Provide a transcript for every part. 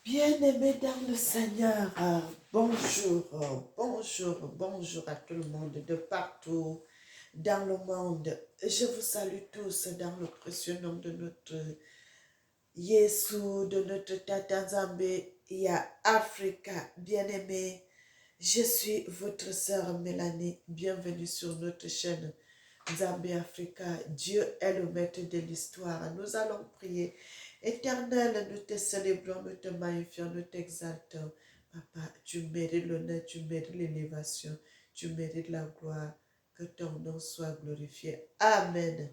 Bien-aimés dans le Seigneur, bonjour, bonjour à tout le monde de partout dans le monde. Je vous salue tous dans le précieux nom de notre Yesu, de notre Tata Nzambe et à Africa. Bien-aimés, je suis votre sœur Mélanie. Bienvenue sur notre chaîne Nzambe Africa. Dieu est le maître de l'histoire. Nous allons prier. Éternel, nous te célébrons, nous te magnifions, nous t'exaltons. Papa, tu mérites l'honneur, tu mérites l'élévation, tu mérites la gloire. Que ton nom soit glorifié. Amen.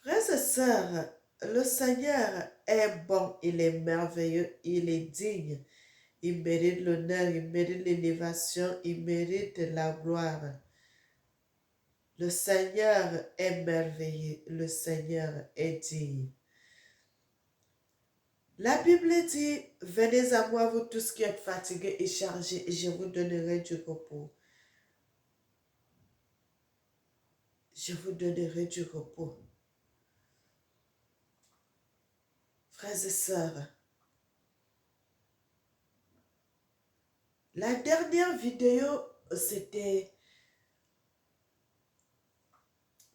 Frères et sœurs, le Seigneur est bon, il est merveilleux, il est digne. Il mérite l'honneur, il mérite l'élévation, il mérite la gloire. Le Seigneur est merveilleux, le Seigneur est digne. La Bible dit, venez à moi, vous tous qui êtes fatigués et chargés, et je vous donnerai du repos. Je vous donnerai du repos. Frères et sœurs, la dernière vidéo, c'était,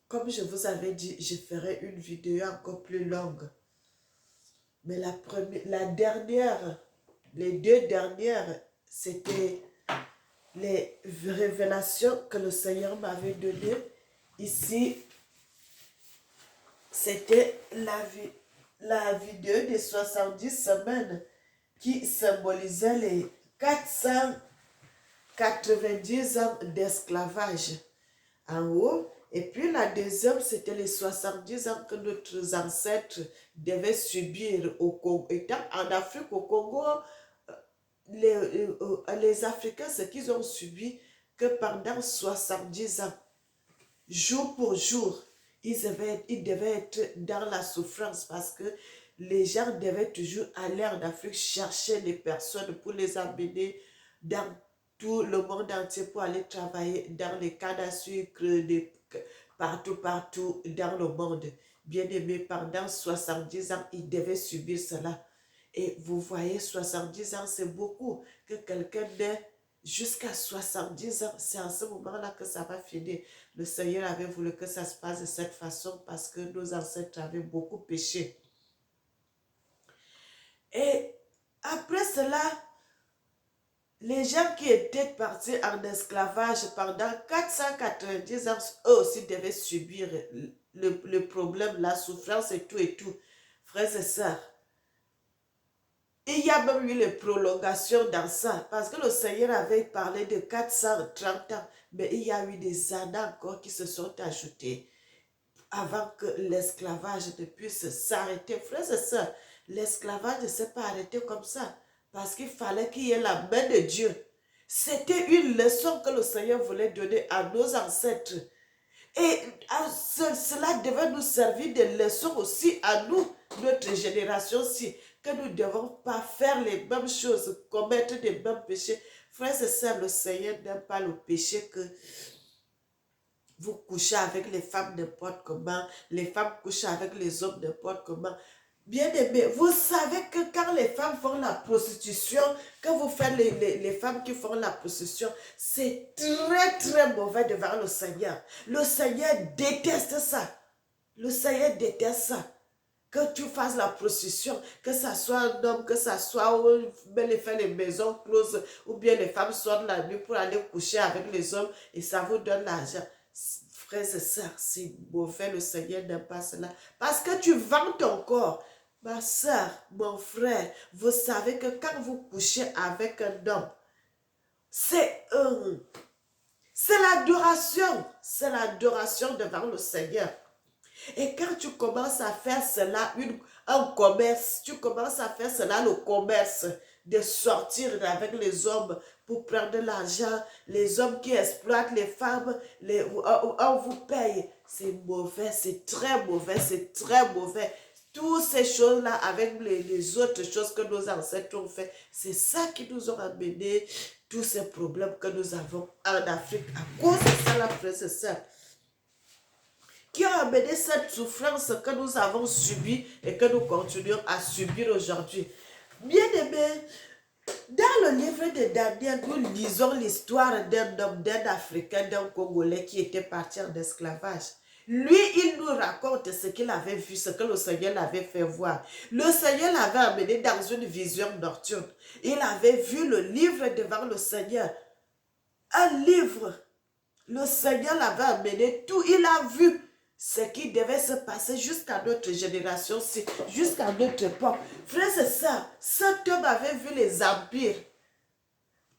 comme je vous avais dit, je ferai une vidéo encore plus longue. Mais les deux dernières, c'était les révélations que le Seigneur m'avait données. Ici, c'était la vidéo des 70 semaines qui symbolisait les 490 ans d'esclavage en haut. Et puis la deuxième, c'était les 70 ans que nos ancêtres devaient subir au Congo. Étant en Afrique, au Congo, les Africains, ce qu'ils ont subi, que pendant 70 ans, jour pour jour, ils devaient être dans la souffrance parce que les gens devaient toujours aller en Afrique chercher les personnes pour les amener dans tout le monde entier pour aller travailler dans les cannes à sucre, partout dans le monde. Bien aimé, pendant 70 ans, ils devaient subir cela. Et vous voyez, 70 ans, c'est beaucoup. Que quelqu'un n'ait jusqu'à 70 ans, c'est en ce moment-là que ça va finir. Le Seigneur avait voulu que ça se passe de cette façon parce que nos ancêtres avaient beaucoup péché. Et après cela, les gens qui étaient partis en esclavage pendant 490 ans, eux aussi devaient subir le problème, la souffrance et tout. Frères et sœurs, il y a même eu les prolongations dans ça, parce que le Seigneur avait parlé de 430 ans, mais il y a eu des années encore qui se sont ajoutées avant que l'esclavage ne puisse s'arrêter. Frères et sœurs, l'esclavage ne s'est pas arrêté comme ça, parce qu'il fallait qu'il y ait la main de Dieu. C'était une leçon que le Seigneur voulait donner à nos ancêtres. Et cela devait nous servir de leçon aussi à nous, notre génération-ci, que nous ne devons pas faire les mêmes choses, commettre les mêmes péchés. Frères et sœurs, le Seigneur n'aime pas le péché que vous couchez avec les femmes n'importe comment, les femmes couchent avec les hommes n'importe comment. Bien-aimés, vous savez que quand les femmes font la prostitution, quand vous faites les femmes qui font la prostitution, c'est très mauvais devant le Seigneur. Le Seigneur déteste ça. Le Seigneur déteste ça. Que tu fasses la prostitution, que ça soit un homme, que ça soit les faire les maisons closes, ou bien les femmes sortent la nuit pour aller coucher avec les hommes et ça vous donne l'argent. Frères et sœurs, c'est mauvais, le Seigneur n'aime pas cela. Parce que tu vends ton corps. Ma sœur, mon frère, vous savez que quand vous couchez avec un homme, c'est l'adoration devant le Seigneur. Et quand tu commences à faire cela, un commerce, tu commences à faire cela, le commerce, de sortir avec les hommes pour prendre de l'argent, les hommes qui exploitent les femmes, on vous paye. C'est mauvais, c'est très mauvais, c'est très mauvais. Toutes ces choses-là, avec les autres choses que nos ancêtres ont fait, c'est ça qui nous ont amené tous ces problèmes que nous avons en Afrique à cause de ça, la frère et sœur. qui ont amené cette souffrance que nous avons subie et que nous continuons à subir aujourd'hui. Bien-aimés, dans le livre de Daniel, nous lisons l'histoire d'un homme, d'un Africain, d'un Congolais qui était parti en esclavage. Lui, il nous raconte ce qu'il avait vu, ce que le Seigneur l'avait fait voir. Le Seigneur l'avait amené dans une vision nocturne. Il avait vu le livre devant le Seigneur. Un livre. Le Seigneur l'avait amené tout. Il a vu ce qui devait se passer jusqu'à notre génération, jusqu'à notre époque. Frère, c'est ça. Cet homme avait vu les empires.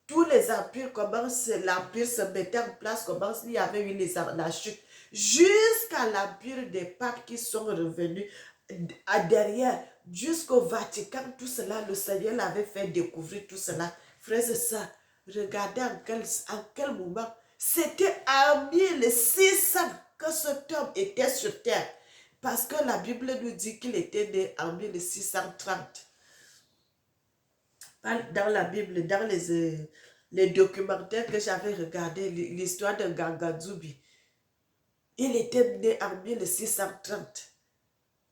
Tous les empires, comment l'empire se mettait en place, comment il y avait eu la chute, jusqu'à l'empire des papes qui sont revenus derrière, jusqu'au Vatican, tout cela, le Seigneur l'avait fait découvrir tout cela. Frère, c'est ça. Regardez en quel moment. C'était en 1600 que cet homme était sur terre. Parce que la Bible nous dit qu'il était né en 1630. Dans la Bible, dans les documentaires que j'avais regardés, l'histoire de Gangadzubi, il était né en 1630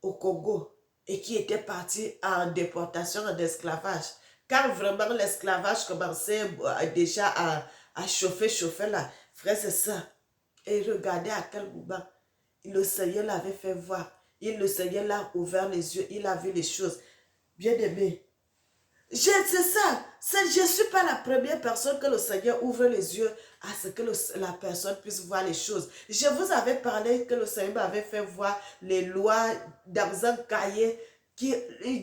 au Congo et qui était parti en déportation, en esclavage. Quand vraiment l'esclavage commençait déjà à chauffer là, frère, c'est ça. Et regardez à quel moment le Seigneur l'avait fait voir. Le Seigneur l'a ouvert les yeux, il a vu les choses. Bien aimé. C'est ça. Je ne suis pas la première personne que le Seigneur ouvre les yeux à ce que la personne puisse voir les choses. Je vous avais parlé que le Seigneur m'avait fait voir les lois dans un cahier qui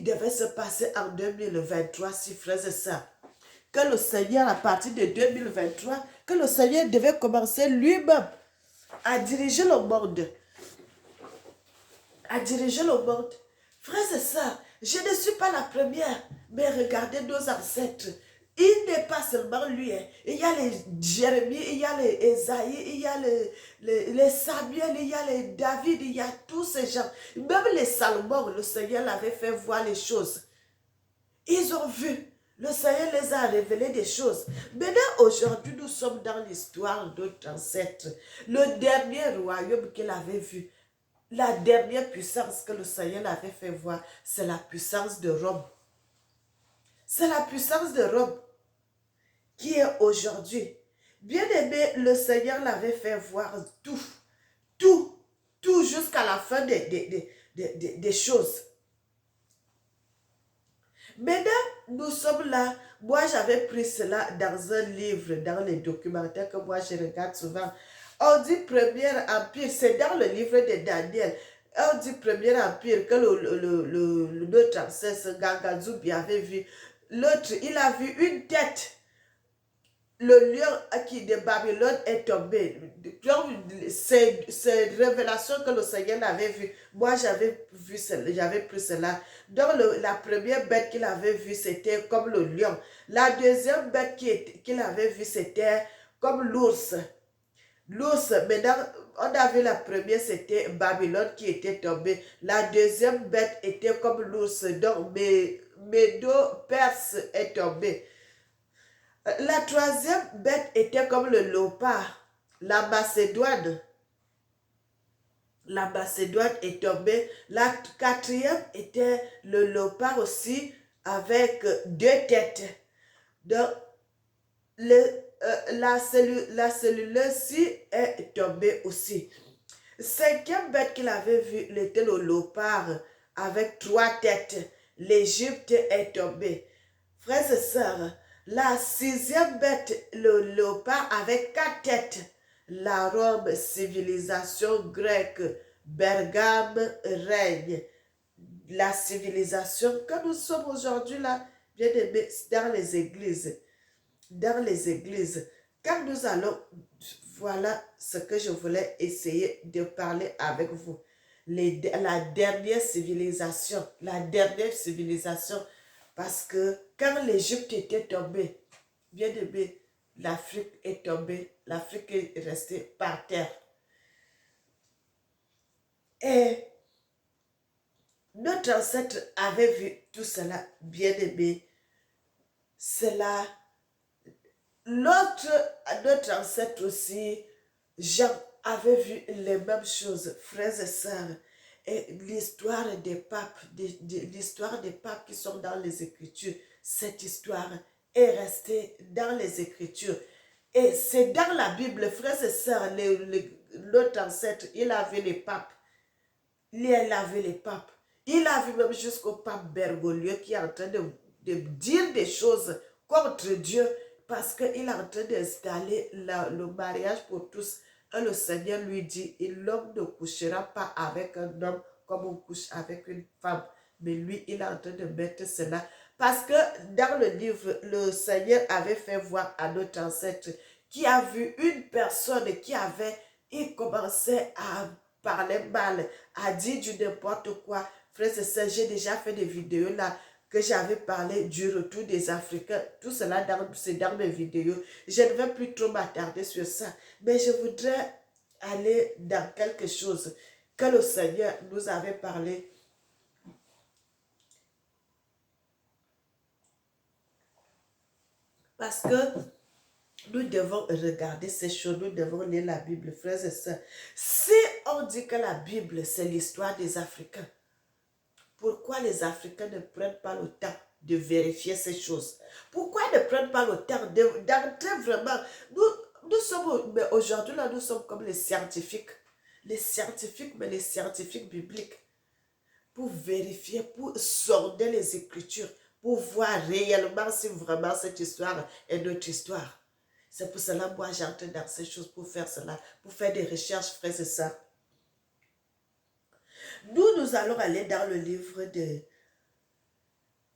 devait se passer en 2023, si frère, c'est ça. Que le Seigneur, à partir de 2023, que le Seigneur devait commencer lui-même à diriger le monde. À diriger le monde. Frère, c'est ça. Je ne suis pas la première, mais regardez nos ancêtres. Il n'est pas seulement lui. Hein. Il y a les Jérémie, il y a les Esaïe, il y a les Samuel, il y a les David, il y a tous ces gens. Même les Salomon, le Seigneur l'avait fait voir les choses. Ils ont vu. Le Seigneur les a révélé des choses. Maintenant, aujourd'hui, nous sommes dans l'histoire de notre ancêtre. Le dernier royaume qu'il avait vu. La dernière puissance que le Seigneur l'avait fait voir, c'est la puissance de Rome. C'est la puissance de Rome qui est aujourd'hui. Bien aimé, le Seigneur l'avait fait voir tout jusqu'à la fin des choses. Maintenant, nous sommes là. Moi, j'avais pris cela dans un livre, dans les documentaires que moi, je regarde souvent. On dit Premier Empire, c'est dans le livre de Daniel. On dit Premier Empire que notre ancêtre Gangadzubi avait vu. L'autre, il a vu une tête. Le lion qui de Babylone est tombé. C'est révélation que le Seigneur avait vu. Moi, j'avais pris cela. Donc, la première bête qu'il avait vue, c'était comme le lion. La deuxième bête qu'il avait vue, c'était comme l'ours. L'ours, maintenant, on a vu la première, c'était Babylone qui était tombée. La deuxième bête était comme l'ours. Donc, Médo-Perse est tombé. La troisième bête était comme le léopard. La Macédoine est tombée. La quatrième était le léopard aussi avec deux têtes. Donc, la cellule-ci est tombée aussi. Cinquième bête qu'il avait vue était le léopard avec trois têtes. L'Égypte est tombée. Frères et sœurs, la sixième bête, le léopard avec quatre têtes. La Rome, civilisation grecque, Bergame règne. La civilisation que nous sommes aujourd'hui là, bien aimés, dans les églises. Dans les églises. Quand nous allons, voilà ce que je voulais essayer de parler avec vous. La dernière civilisation. Parce que quand l'Égypte était tombée, bien aimé, l'Afrique est tombée, l'Afrique est restée par terre. Et notre ancêtre avait vu tout cela, bien aimé. Notre ancêtre aussi, Jean, avait vu les mêmes choses, frères et sœurs. Et l'histoire des papes, l'histoire des papes qui sont dans les Écritures, cette histoire est restée dans les Écritures. Et c'est dans la Bible, frères et sœurs, notre ancêtre, il a vu les papes. Il a vu les papes. Il a vu même jusqu'au pape Bergoglio qui est en train de dire des choses contre Dieu parce qu'il est en train d'installer le mariage pour tous. Et le Seigneur lui dit, l'homme ne couchera pas avec un homme comme on couche avec une femme. Mais lui, il est en train de mettre cela. Parce que dans le livre, le Seigneur avait fait voir à notre ancêtre qui a vu une personne qui avait, il commençait à parler mal, a dit du n'importe quoi. Frère, c'est ça, j'ai déjà fait des vidéos là que j'avais parlé du retour des Africains. Tout cela, c'est dans mes vidéos. Je ne vais plus trop m'attarder sur ça. Mais je voudrais aller dans quelque chose que le Seigneur nous avait parlé. Parce que nous devons regarder ces choses, nous devons lire la Bible, frères et sœurs. Si on dit que la Bible, c'est l'histoire des Africains, pourquoi les Africains ne prennent pas le temps de vérifier ces choses? Pourquoi ne prennent pas le temps d'entrer vraiment? Nous sommes, mais aujourd'hui, là, nous sommes comme les scientifiques. Les scientifiques, mais les scientifiques bibliques. Pour vérifier, pour sonder les Écritures, pour voir réellement si vraiment cette histoire est notre histoire. C'est pour cela, moi, j'entre dans ces choses pour faire cela, pour faire des recherches, frères et sœurs. Nous allons aller dans le livre de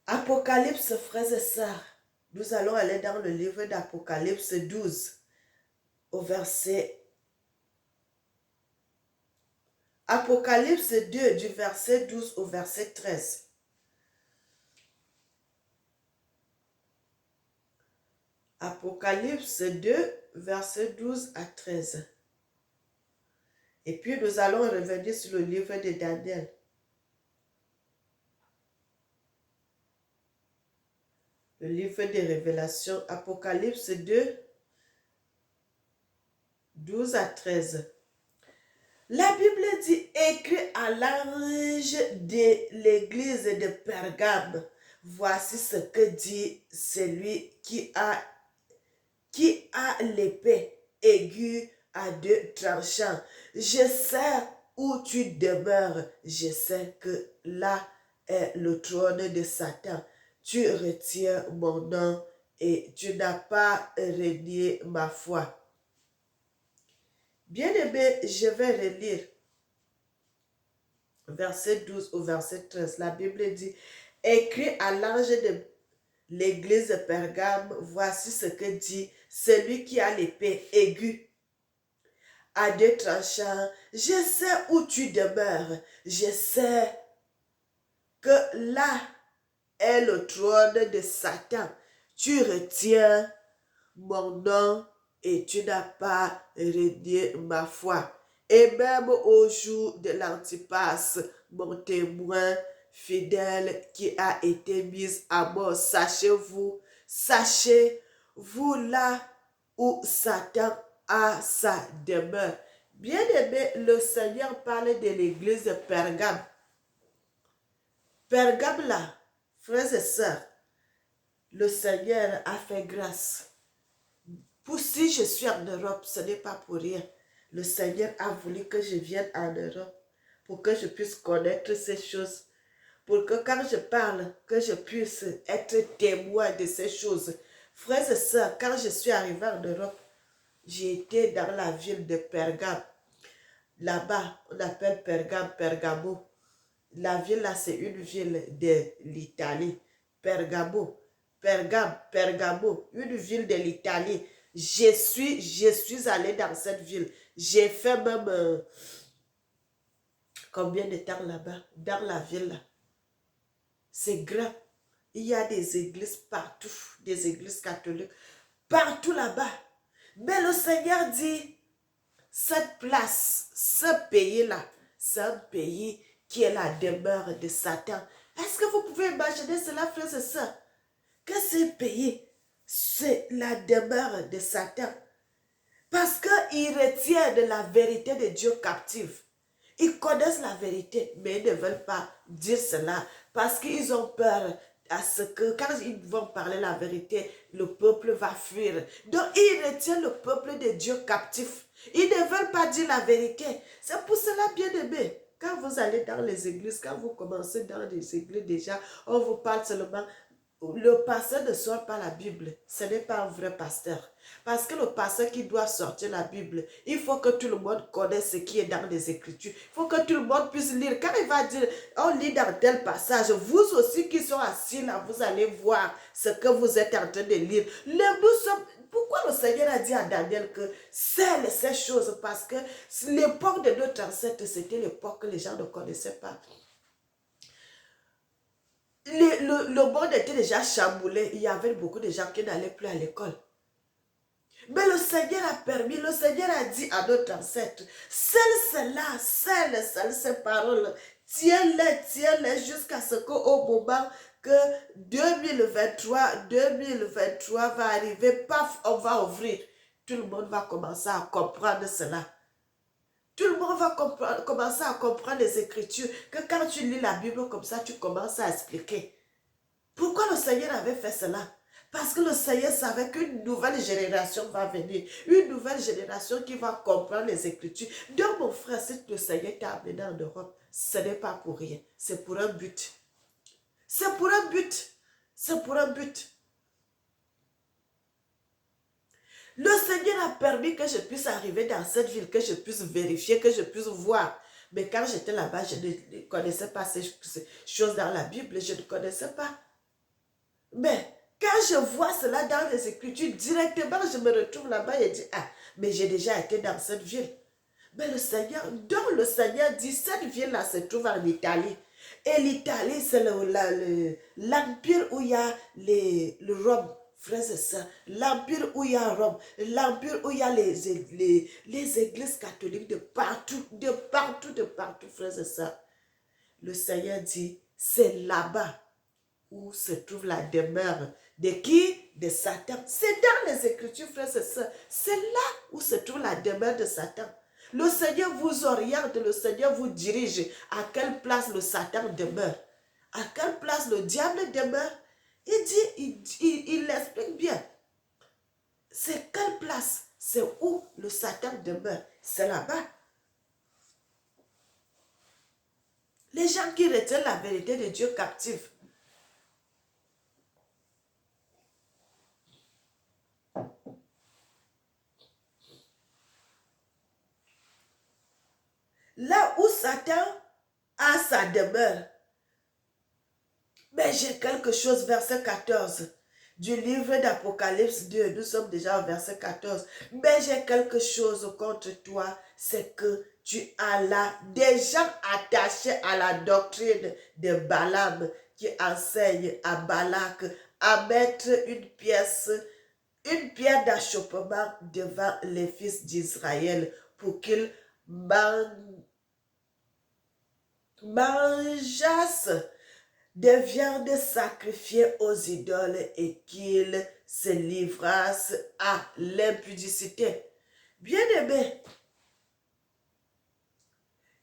Apocalypse, frères et sœurs. Nous allons aller dans le livre d'Apocalypse 12, au verset... Apocalypse 2, du verset 12 au verset 13. Apocalypse 2, verset 12 à 13. Et puis nous allons revenir sur le livre de Daniel. Le livre des Révélations, Apocalypse 2, 12 à 13. La Bible dit, écrit à l'ange de l'église de Pergame, voici ce que dit celui qui a l'épée aiguë à deux tranchants. Je sais où tu demeures, je sais que là est le trône de Satan. Tu retiens mon nom et tu n'as pas renié ma foi. Bien-aimé, je vais relire verset 12 au verset 13. La Bible dit, écrit à l'ange de l'église de Pergame, voici ce que dit celui qui a l'épée aiguë à deux tranchants. Je sais où tu demeures. Je sais que là est le trône de Satan. Tu retiens mon nom et tu n'as pas renié ma foi. Et même au jour de l'Antipas, mon témoin fidèle qui a été mis à mort, sachez-vous là où Satan a sa demeure. Bien-aimé, le Seigneur parle de l'église de Pergame. Pergame là, frères et sœurs, le Seigneur a fait grâce. Pour si je suis en Europe, ce n'est pas pour rien. Le Seigneur a voulu que je vienne en Europe pour que je puisse connaître ces choses. Pour que quand je parle, que je puisse être témoin de ces choses. Frères et sœurs, quand je suis arrivée en Europe, j'ai été dans la ville de Pergame. Là-bas, on appelle Pergame, Pergamo. La ville là, c'est une ville de l'Italie. Pergamo, Pergame, Pergamo, une ville de l'Italie. Je suis allée dans cette ville. J'ai fait même combien de temps là-bas, dans la ville là. C'est grand. Il y a des églises partout, des églises catholiques, partout là-bas. Mais le Seigneur dit, cette place, ce pays-là, c'est un pays qui est la demeure de Satan. Est-ce que vous pouvez imaginer cela, frères et sœurs? Que ce pays, c'est la demeure de Satan. Parce qu'ils retiennent de la vérité de Dieu captive. Ils connaissent la vérité, mais ils ne veulent pas dire cela parce qu'ils ont peur à ce que quand ils vont parler la vérité, le peuple va fuir. Donc ils retiennent le peuple de Dieu captif. Ils ne veulent pas dire la vérité. C'est pour cela, bien aimé, quand vous allez dans les églises, quand vous commencez dans les églises déjà, on vous parle seulement. Le pasteur ne sort pas la Bible. Ce n'est pas un vrai pasteur. Parce que le pasteur qui doit sortir la Bible, il faut que tout le monde connaisse ce qui est dans les Écritures. Il faut que tout le monde puisse lire. Quand il va dire, on lit dans tel passage, vous aussi qui sont assis là, vous allez voir ce que vous êtes en train de lire. Pourquoi le Seigneur a dit à Daniel que c'est ces choses? Parce que l'époque de notre ancêtre, c'était l'époque que les gens ne connaissaient pas. Le monde était déjà chamboulé. Il y avait beaucoup de gens qui n'allaient plus à l'école. Mais le Seigneur a permis, le Seigneur a dit à notre ancêtre, seul cela, seul ces paroles, tiens-les jusqu'à ce qu'au moment que 2023 va arriver, paf, on va ouvrir. Tout le monde va commencer à comprendre cela. Tout le monde va commencer à comprendre les Écritures, que quand tu lis la Bible comme ça, tu commences à expliquer. Pourquoi le Seigneur avait fait cela? Parce que le Seigneur savait qu'une nouvelle génération va venir. Une nouvelle génération qui va comprendre les Écritures. Donc mon frère, si le Seigneur t'a amené en Europe, ce n'est pas pour rien. C'est pour un but. C'est pour un but. C'est pour un but. Le Seigneur a permis que je puisse arriver dans cette ville, que je puisse vérifier, que je puisse voir. Mais quand j'étais là-bas, je ne connaissais pas ces choses dans la Bible. Je ne connaissais pas. Mais quand je vois cela dans les Écritures, directement, je me retrouve là-bas et dis, ah, mais j'ai déjà été dans cette ville. Mais le Seigneur, donc le Seigneur dit, cette ville-là se trouve en Italie. Et l'Italie, c'est l'empire où il y a le Rome, frères et sœurs. L'empire où il y a Rome. L'empire où il y a les églises catholiques de partout, frères et sœurs. Le Seigneur dit, c'est là-bas où se trouve la demeure de qui? De Satan. C'est dans les Écritures, frères et sœurs. C'est là où se trouve la demeure de Satan. Le Seigneur vous oriente, le Seigneur vous dirige à quelle place le Satan demeure. À quelle place le diable demeure. Il l'explique bien. C'est quelle place? C'est où le Satan demeure. C'est là-bas. Les gens qui retiennent la vérité de Dieu captive. Là où Satan a sa demeure. Mais j'ai quelque chose, verset 14 du livre d'Apocalypse 2. Nous sommes déjà au verset 14. Mais j'ai quelque chose contre toi, c'est que tu as là des gens attachés à la doctrine de Balaam qui enseigne à Balak à mettre une pierre d'achoppement devant les fils d'Israël pour qu'ils mangeassent des viandes sacrifiées aux idoles et qu'ils se livrassent à l'impudicité. Bien-aimé,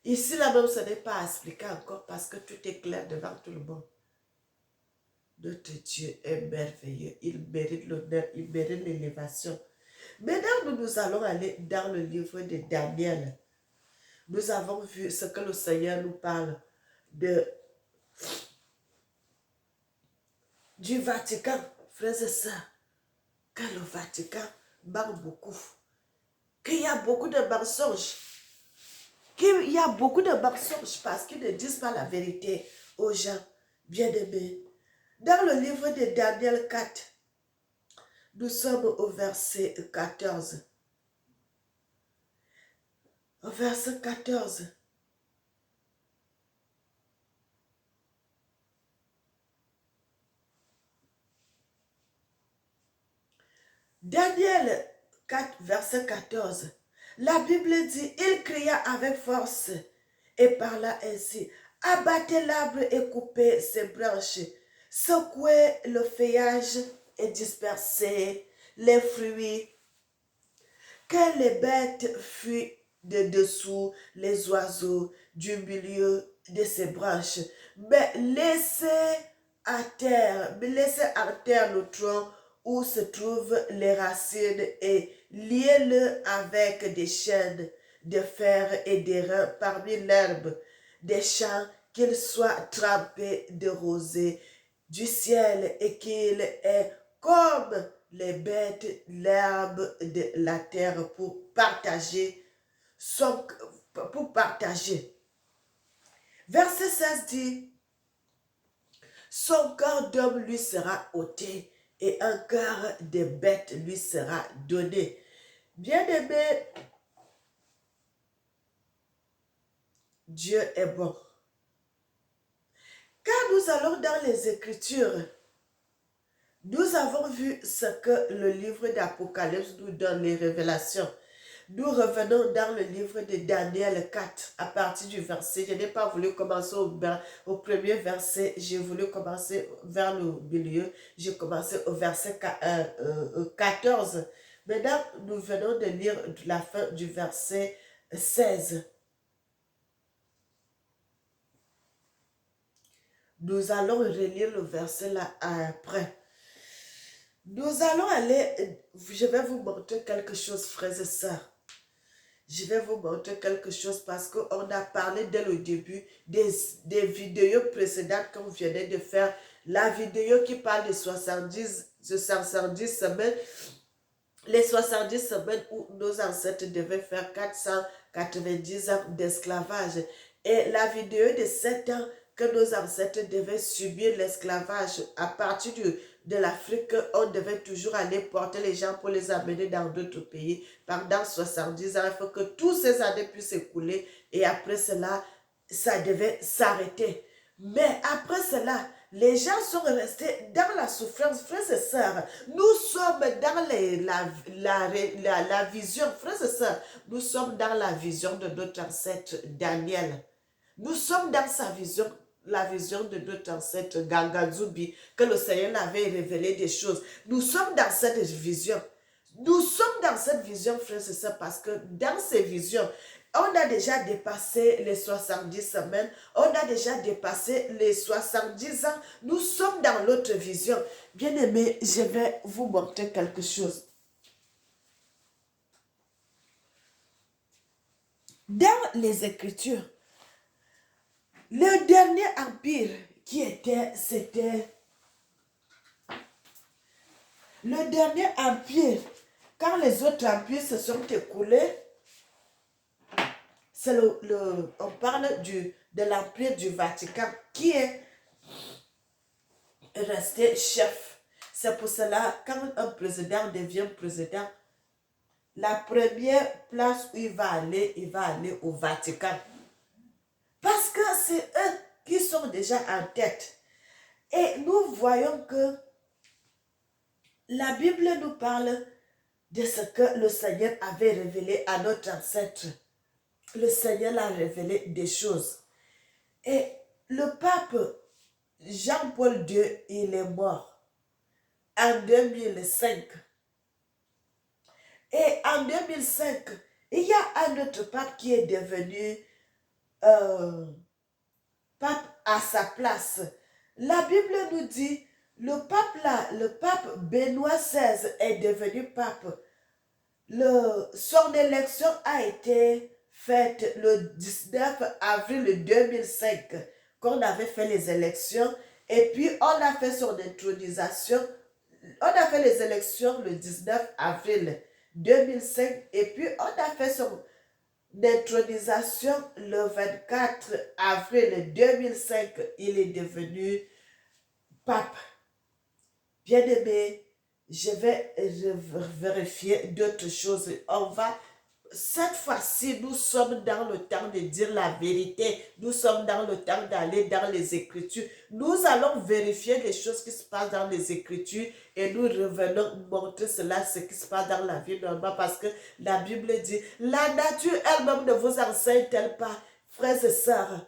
ici là même ce n'est pas à expliquer encore parce que tout est clair devant tout le monde. Notre Dieu est merveilleux, il mérite l'honneur, il mérite l'élévation. Maintenant, nous allons aller dans le livre de Daniel. Nous avons vu ce que le Seigneur nous parle du Vatican, frères et sœurs, que le Vatican manque beaucoup, qu'il y a beaucoup de mensonges, parce qu'ils ne disent pas la vérité aux gens bien-aimés. Dans le livre de Daniel 4, nous sommes au verset 14. Au verset 14. Daniel 4, verset 14. La Bible dit, il cria avec force et parla ainsi. Abattez l'arbre et coupez ses branches. Secouez le feuillage et dispersez les fruits. Que les bêtes fuient de dessous les oiseaux du milieu de ses branches. Mais laissez à terre le tronc où se trouvent les racines et liez-le avec des chaînes de fer et des reins parmi l'herbe des champs, qu'il soit trempé de rosée du ciel et qu'il est comme les bêtes l'herbe de la terre son, pour partager. Verset 16 dit, son cœur d'homme lui sera ôté et un cœur de bête lui sera donné. Bien-aimé, Dieu est bon. Quand nous allons dans les Écritures, nous avons vu ce que le livre d'Apocalypse nous donne, les révélations. Nous revenons dans le livre de Daniel 4, à partir du verset. Je n'ai pas voulu commencer au premier verset, j'ai voulu commencer vers le milieu. J'ai commencé au verset 14. Maintenant, nous venons de lire la fin du verset 16. Nous allons relire le verset là après. Nous allons aller, je vais vous montrer quelque chose, frères et sœurs. Je vais vous montrer quelque chose parce qu'on a parlé dès le début des vidéos précédentes qu'on venait de faire. La vidéo qui parle de 70 semaines, les 70 semaines où nos ancêtres devaient faire 490 ans d'esclavage. Et la vidéo de 7 ans que nos ancêtres devaient subir l'esclavage à partir de l'Afrique, on devait toujours aller porter les gens pour les amener dans d'autres pays pendant 70 ans. Il faut que toutes ces années puissent s'écouler et après cela, ça devait s'arrêter. Mais après cela, les gens sont restés dans la souffrance, frères et sœurs. Nous sommes dans la vision, frères et sœurs, nous sommes dans la vision de notre ancêtre Daniel. Nous sommes dans sa vision, la vision de notre ancêtre Gangazubi, que le Seigneur avait révélé des choses. Nous sommes dans cette vision. Nous sommes dans cette vision, frères et sœurs, parce que dans ces visions, on a déjà dépassé les 70 semaines, on a déjà dépassé les 70 ans. Nous sommes dans l'autre vision. Bien-aimés, je vais vous montrer quelque chose. Dans les Écritures, le dernier empire c'était le dernier empire. Quand les autres empires se sont écoulés, c'est on parle de l'empire du Vatican qui est resté chef. C'est pour cela, quand un président devient président, la première place où il va aller au Vatican. Parce que c'est eux qui sont déjà en tête. Et nous voyons que la Bible nous parle de ce que le Seigneur avait révélé à notre ancêtre. Le Seigneur a révélé des choses. Et le pape Jean-Paul II, il est mort en 2005. Et en 2005, il y a un autre pape qui est devenu pape à sa place. La Bible nous dit, le pape Benoît XVI est devenu pape. Son élection a été faite le 19 avril 2005, qu'on avait fait les élections, et puis on a fait son intronisation. On a fait les élections le 19 avril 2005, et puis on a fait son d'intronisation le 24 avril 2005, il est devenu pape. Bien-aimé, je vais vérifier d'autres choses. Cette fois-ci, nous sommes dans le temps de dire la vérité. Nous sommes dans le temps d'aller dans les Écritures. Nous allons vérifier les choses qui se passent dans les Écritures et nous revenons montrer cela, ce qui se passe dans la vie normale, parce que la Bible dit, la nature elle-même ne vous enseigne-t-elle pas, frères et sœurs?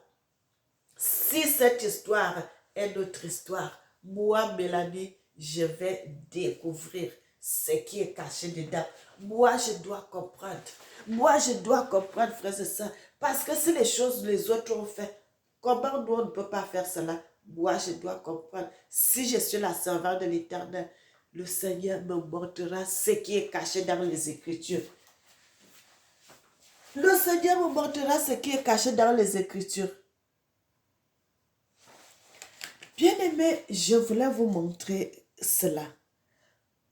Si cette histoire est notre histoire, moi, Mélanie, je vais découvrir ce qui est caché dedans. Moi, je dois comprendre. Moi, je dois comprendre, frères et sœurs. Parce que si les choses les autres ont fait, comment nous, on ne peut pas faire cela? Moi, je dois comprendre. Si je suis la servante de l'Éternel, le Seigneur me montrera ce qui est caché dans les Écritures. Le Seigneur me montrera ce qui est caché dans les Écritures. Bien-aimés, je voulais vous montrer cela.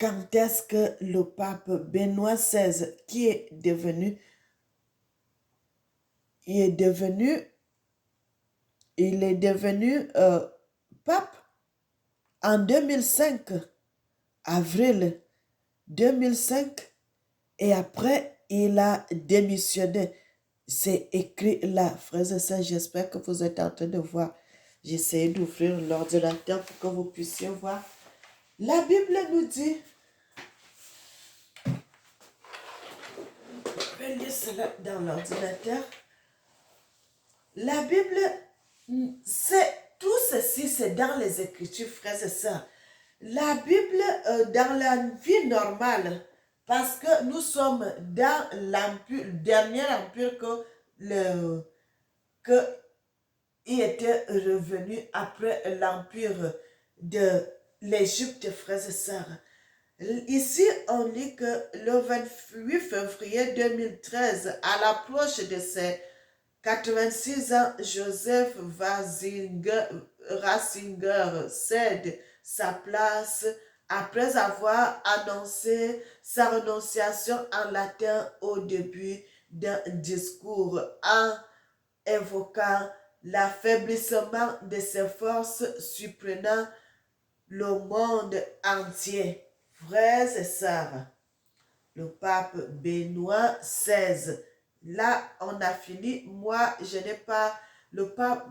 Quand est-ce que le pape Benoît XVI, qui est devenu pape en 2005, avril 2005, et après, il a démissionné. C'est écrit là, frères et sœurs, j'espère que vous êtes en train de voir. J'essaie d'ouvrir l'ordinateur pour que vous puissiez voir. La Bible nous dit, je vais lire cela dans l'ordinateur. La Bible, c'est tout ceci, c'est dans les Écritures, frères et sœurs. La Bible, dans la vie normale, parce que nous sommes dans l'empire, le dernier empire que il était revenu après l'empire de l'Égypte, frères et sœurs. Ici, on lit que le 28 février 2013, à l'approche de ses 86 ans, Joseph Ratzinger cède sa place après avoir annoncé sa renonciation en latin au début d'un discours en évoquant l'affaiblissement de ses forces surprenant le monde entier. Frères et sœurs, le pape Benoît XVI. Là, on a fini. Moi, je n'ai pas le pape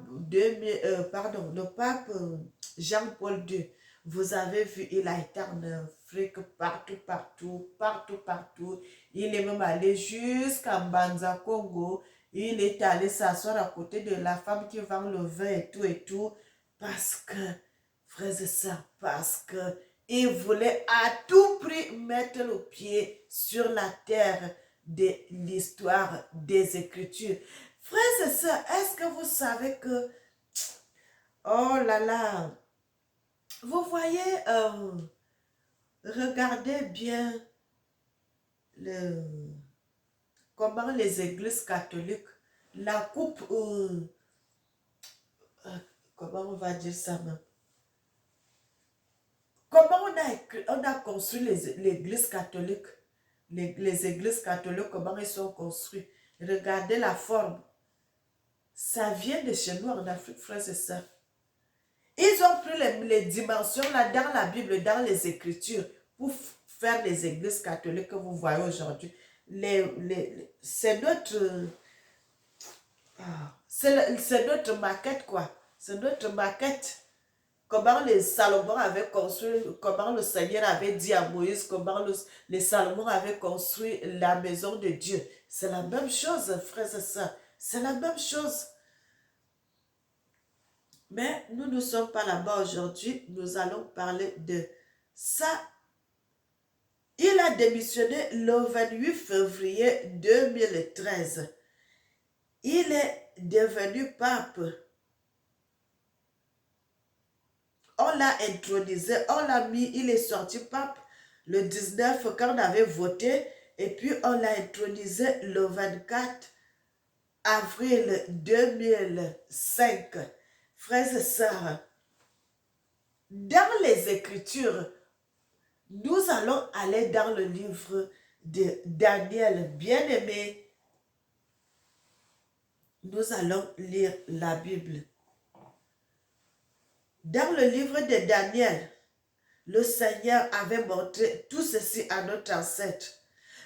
Jean-Paul II. Vous avez vu, il a été en Afrique partout. Il est même allé jusqu'à Banza, Congo. Il est allé s'asseoir à côté de la femme qui vend le vin et tout. Parce que, frères et sœurs, parce que il voulait à tout prix mettre le pied sur la terre de l'histoire des Écritures. Frères et sœurs, est-ce que vous savez que, oh là là, vous voyez, regardez bien comment les églises catholiques, la coupe, comment on va dire ça même? Comment on a construit l'église catholique, les églises catholiques, comment ils sont construits. Regardez la forme. Ça vient de chez nous en Afrique, frères et sœurs. Ils ont pris les dimensions là dans la Bible, dans les Écritures, pour faire les églises catholiques que vous voyez aujourd'hui. C'est notre maquette, quoi. C'est notre maquette. Comment les Salomon avaient construit, comment le Seigneur avait dit à Moïse, comment les Salomon avaient construit la maison de Dieu. C'est la même chose, frères et sœurs. C'est la même chose. Mais nous ne sommes pas là-bas aujourd'hui. Nous allons parler de ça. Il a démissionné le 28 février 2013. Il est devenu pape. On l'a intronisé, on l'a mis, il est sorti pape le 19 quand on avait voté, et puis on l'a intronisé le 24 avril 2005. Frères et sœurs, dans les Écritures, nous allons aller dans le livre de Daniel, bien-aimé. Nous allons lire la Bible. Dans le livre de Daniel, le Seigneur avait montré tout ceci à notre ancêtre.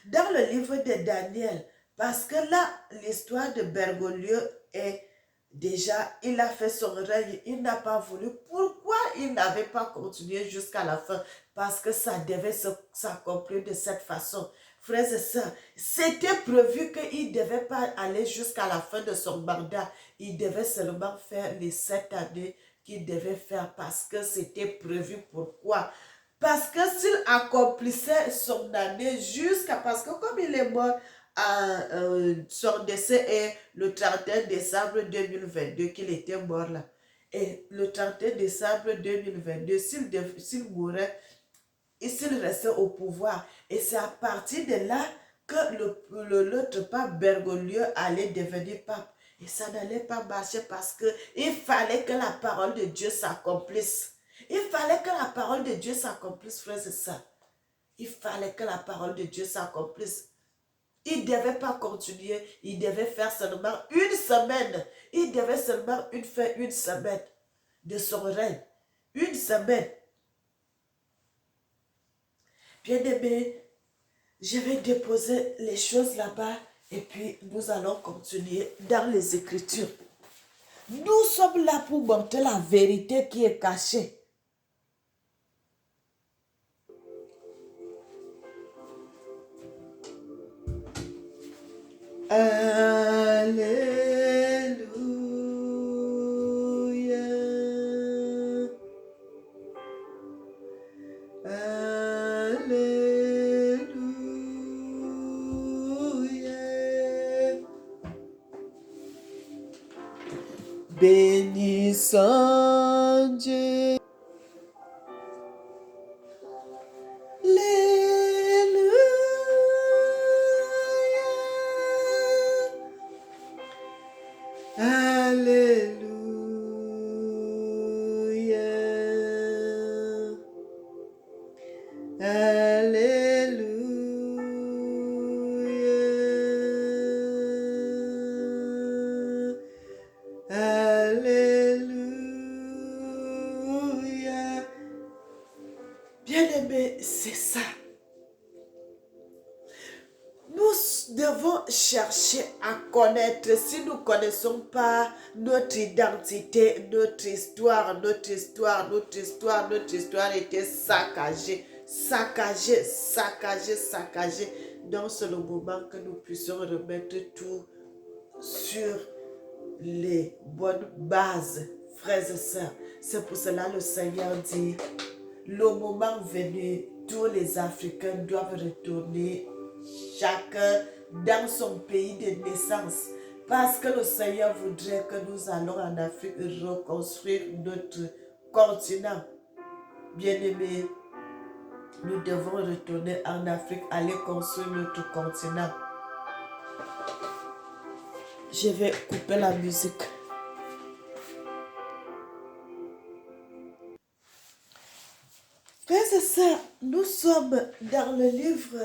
Dans le livre de Daniel, parce que là, l'histoire de Bergoglio est déjà, il a fait son règne, il n'a pas voulu. Pourquoi il n'avait pas continué jusqu'à la fin? Parce que ça devait s'accomplir de cette façon. Frères et sœurs, c'était prévu qu'il ne devait pas aller jusqu'à la fin de son mandat. Il devait seulement faire les 7 années qu'il devait faire parce que c'était prévu. Pourquoi? Parce que s'il accomplissait son année jusqu'à... Parce que comme il est mort, son décès est le 31 décembre 2022 qu'il était mort là. Et le 31 décembre 2022, s'il mourait, et s'il restait au pouvoir. Et c'est à partir de là que l'autre pape Bergoglio allait devenir pape. Et ça n'allait pas marcher parce que il fallait que la parole de Dieu s'accomplisse. Il fallait que la parole de Dieu s'accomplisse, frère, c'est ça. Il fallait que la parole de Dieu s'accomplisse. Il ne devait pas continuer, il devait faire seulement une semaine. Il devait seulement faire une semaine de son règne. Une semaine. Bien-aimé, je vais déposer les choses là-bas et puis nous allons continuer dans les Écritures. Nous sommes là pour montrer la vérité qui est cachée. Alléluia. Alléluia. Bénissons Dieu. Alléluia. Alléluia. Alléluia. Bien-aimé, c'est ça. Nous devons chercher à connaître. Si nous ne connaissons pas notre identité, notre histoire était saccagée. Donc c'est le moment que nous puissions remettre tout sur les bonnes bases, frères et sœurs. C'est pour cela que le Seigneur dit, le moment venu, tous les Africains doivent retourner chacun dans son pays de naissance. Parce que le Seigneur voudrait que nous allons en Afrique reconstruire notre continent. Bien-aimés, nous devons retourner en Afrique, aller construire notre continent. Je vais couper la musique. Frères et sœurs, nous sommes dans le livre,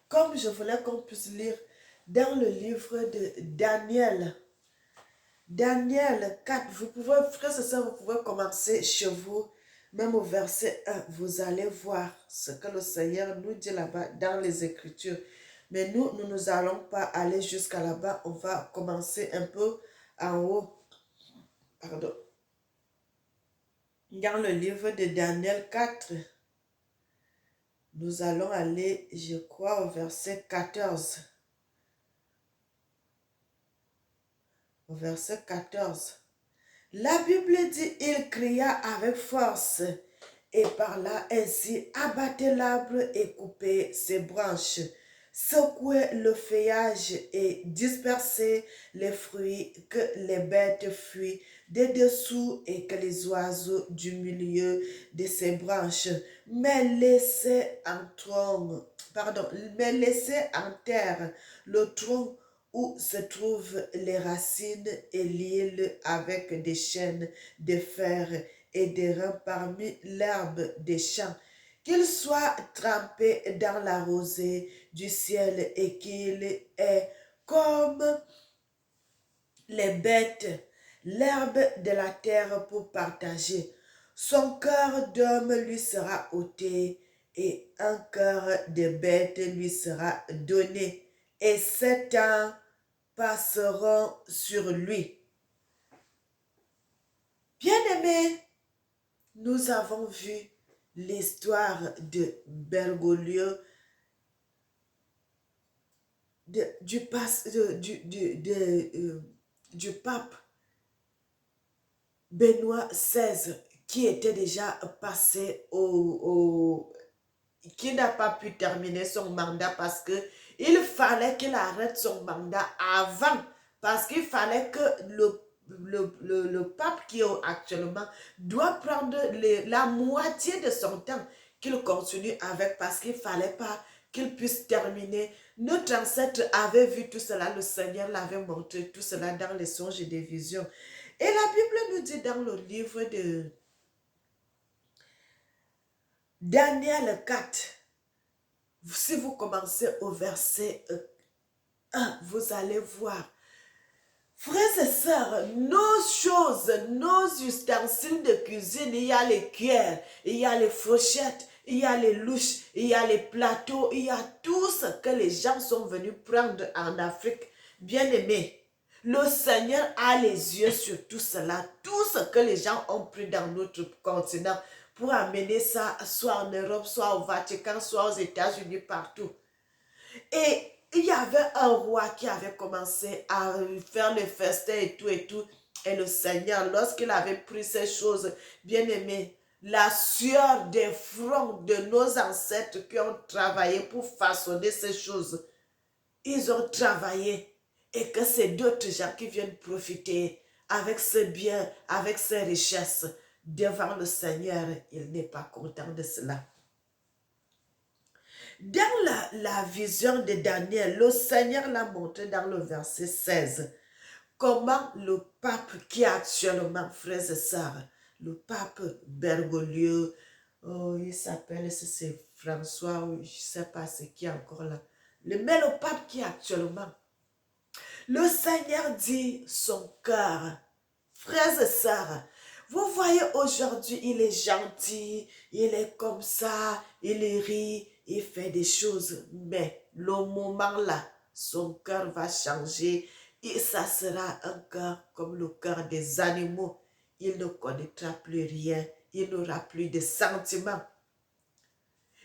comme je voulais qu'on puisse lire, dans le livre de Daniel. Daniel 4, vous pouvez, frères et sœurs, vous pouvez commencer chez vous, même au verset 1, vous allez voir ce que le Seigneur nous dit là-bas dans les Écritures. Mais nous n'allons pas aller jusqu'à là-bas, on va commencer un peu en haut. Pardon. Dans le livre de Daniel 4, nous allons aller, je crois, au verset 14. Au verset 14. La Bible dit, il cria avec force et parla ainsi, abattez l'arbre et coupez ses branches, secouez le feuillage et dispersez les fruits, que les bêtes fuient des dessous et que les oiseaux du milieu de ses branches, mais laissez en terre le tronc où se trouvent les racines et l'île avec des chaînes de fer et des reins parmi l'herbe des champs, qu'il soit trempé dans la rosée du ciel et qu'il est comme les bêtes, l'herbe de la terre pour partager. Son cœur d'homme lui sera ôté et un cœur de bête lui sera donné. Et 7 ans passeront sur lui. Bien-aimés, nous avons vu l'histoire de Bergoglio, du pape Benoît XVI, qui était déjà passé qui n'a pas pu terminer son mandat parce que il fallait qu'il arrête son mandat avant, parce qu'il fallait que le pape qui est actuellement doit prendre la moitié de son temps qu'il continue avec, parce qu'il ne fallait pas qu'il puisse terminer. Notre ancêtre avait vu tout cela, le Seigneur l'avait montré tout cela dans les songes et des visions. Et la Bible nous dit dans le livre de Daniel 4, si vous commencez au verset 1, vous allez voir. Frères et sœurs, nos choses, nos ustensiles de cuisine, il y a les cuillères, il y a les fourchettes, il y a les louches, il y a les plateaux, il y a tout ce que les gens sont venus prendre en Afrique. Bien-aimés, le Seigneur a les yeux sur tout cela, tout ce que les gens ont pris dans notre continent pour amener ça soit en Europe, soit au Vatican, soit aux États-Unis, partout. Et il y avait un roi qui avait commencé à faire le festin et tout et tout. Et le Seigneur, lorsqu'il avait pris ces choses, bien aimées, la sueur des fronts de nos ancêtres qui ont travaillé pour façonner ces choses, ils ont travaillé. Et que c'est d'autres gens qui viennent profiter avec ce bien, avec ces richesses devant le Seigneur. Il n'est pas content de cela. Dans la vision de Daniel, le Seigneur l'a montré dans le verset 16. Comment le pape qui est actuellement, frères et sœurs, le pape Bergoglio, il s'appelle, c'est François, je ne sais pas ce qui est encore là. Mais le pape qui est actuellement, le Seigneur dit son cœur. Frères et sœurs, vous voyez aujourd'hui, il est gentil, il est comme ça, il rit, il fait des choses. Mais le moment là, son cœur va changer et ça sera un cœur comme le cœur des animaux. Il ne connaîtra plus rien, il n'aura plus de sentiments.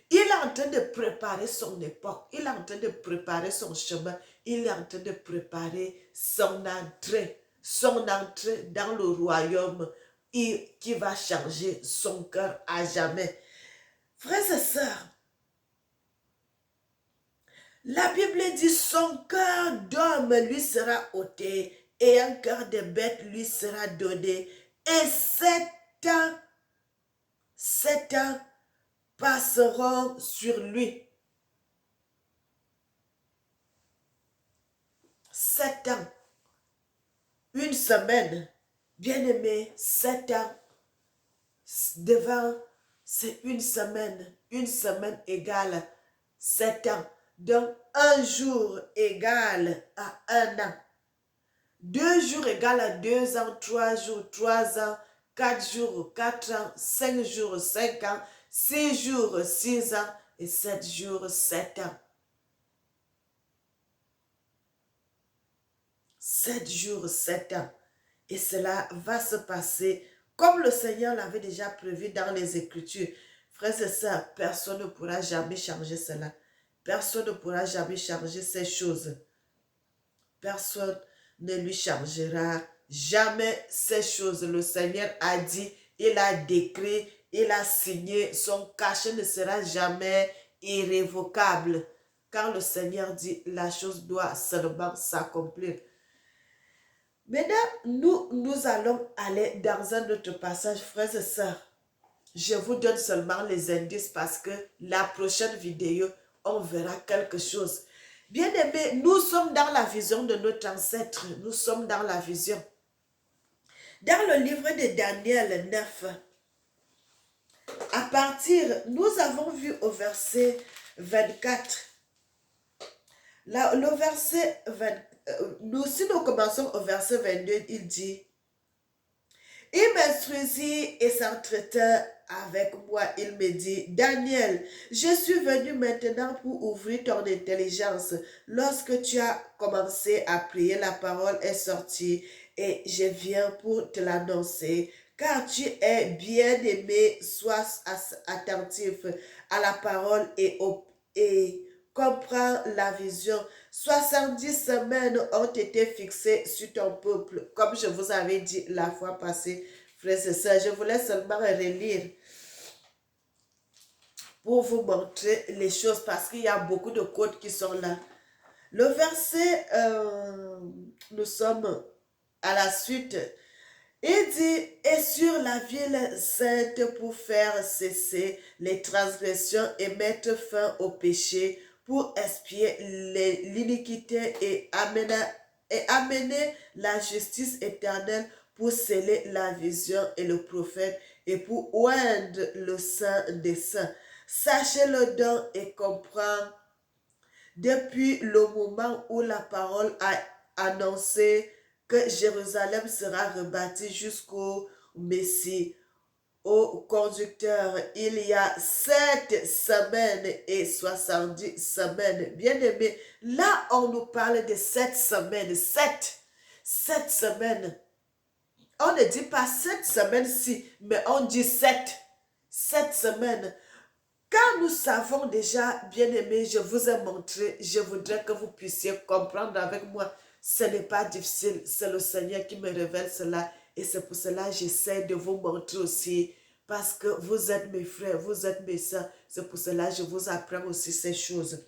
Il est en train de préparer son époque, il est en train de préparer son chemin, il est en train de préparer son entrée dans le royaume qui va changer son cœur à jamais. Frères et sœurs, la Bible dit son cœur d'homme lui sera ôté et un cœur de bête lui sera donné. Et 7 ans passeront sur lui. 7 ans. Une semaine. Bien-aimé, 7 ans. Devant, c'est une semaine. Une semaine égale 7 ans. Donc, un jour égale à 1 an. 2 jours égale à 2 ans, 3 jours, 3 ans, 4 jours, 4 ans, 5 jours, 5 ans, 6 jours, 6 ans et 7 jours, 7 ans. 7 jours, 7 ans. Et cela va se passer comme le Seigneur l'avait déjà prévu dans les Écritures. Frères et sœurs, personne ne pourra jamais changer cela. Personne ne pourra jamais changer ces choses. Personne ne lui changera jamais ces choses. Le Seigneur a dit, il a décrit, il a signé, son cachet ne sera jamais irrévocable. Quand le Seigneur dit, la chose doit seulement s'accomplir. Maintenant, nous allons aller dans un autre passage, frères et sœurs. Je vous donne seulement les indices parce que la prochaine vidéo, on verra quelque chose. Bien-aimés, nous sommes dans la vision de notre ancêtre. Nous sommes dans la vision. Dans le livre de Daniel 9, à partir, nous avons vu au verset 24. Là, le verset 24. Si nous commençons au verset 22, il dit, « Il m'instruisit et s'entretint avec moi. Il me dit, Daniel, je suis venu maintenant pour ouvrir ton intelligence. Lorsque tu as commencé à prier, la parole est sortie et je viens pour te l'annoncer. Car tu es bien-aimé, sois attentif à la parole et comprends la vision. 70 semaines ont été fixées sur ton peuple, comme je vous avais dit la fois passée, frères et sœurs. Je voulais seulement relire pour vous montrer les choses parce qu'il y a beaucoup de codes qui sont là. Le verset, nous sommes à la suite. Il dit, et sur la ville sainte pour faire cesser les transgressions et mettre fin au péché, pour expier l'iniquité et amener la justice éternelle, pour sceller la vision et le prophète, et pour oindre le saint des saints. Sachez-le donc et comprendre depuis le moment où la parole a annoncé que Jérusalem sera rebâtie jusqu'au Messie, au conducteur, il y a 7 semaines et 70 semaines. Bien aimé, là on nous parle de 7 semaines, 7 semaines. On ne dit pas 7 semaines-ci, mais on dit 7 semaines. Quand nous savons déjà, bien aimé, je vous ai montré, je voudrais que vous puissiez comprendre avec moi. Ce n'est pas difficile, c'est le Seigneur qui me révèle cela. Et c'est pour cela que j'essaie de vous montrer aussi. Parce que vous êtes mes frères, vous êtes mes soeurs. C'est pour cela que je vous apprends aussi ces choses.